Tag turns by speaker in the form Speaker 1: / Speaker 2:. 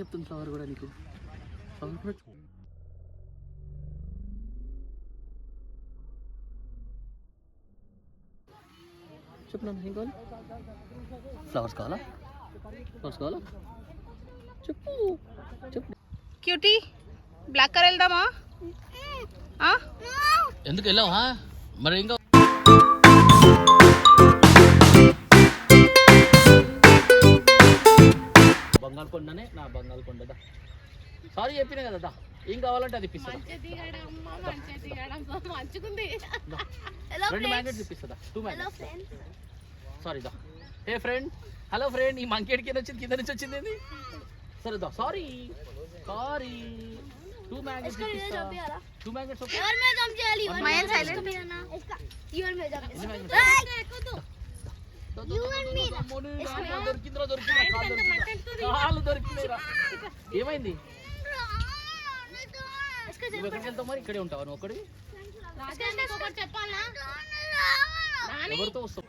Speaker 1: వస్తుంది ఫ్లవర్ కూడా నీకు. ఫ్లవర్ కూడా చెప్పు నాన్న ఏం కావాలి? ఫ్లవర్స్ కావాలా? ఫ్లవర్స్ కావాలా? చెప్పు చెప్పు.
Speaker 2: క్యూటీ బ్లాక్ కలర్ వెళ్దామా?
Speaker 1: ఎందుకు వెళ్ళావా మరి? ఇంకా బంగాళకొండనే నా బంగాళకొండ. సారీ చెప్పినా కదా, ఏం కావాలంటే అది ఇప్పిస్తా. 2 మ్యాగ్నెట్స్ ఇప్పిస్తా. 2 మ్యాగ్నెట్స్. సారీ దా. హే ఫ్రెండ్, హలో ఫ్రెండ్. ఈ మంకేట్ కింద వచ్చింది, కింద నుంచి వచ్చింది. సరే దా. సారీ 2 మ్యాగ్నెట్స్ ఇప్పిస్తా. 2 మ్యాగ్నెట్స్ ఓకే.
Speaker 2: ఎవర్ మే జంప్ చేయాలి? Mayan silent your May jump.
Speaker 1: ఏమైంది? నువ్వు ఎక్కడికి వెళ్తావు మరి? ఇక్కడే ఉంటావా నువ్వు? ఒక్కడివి ఎవరితో వస్తావు?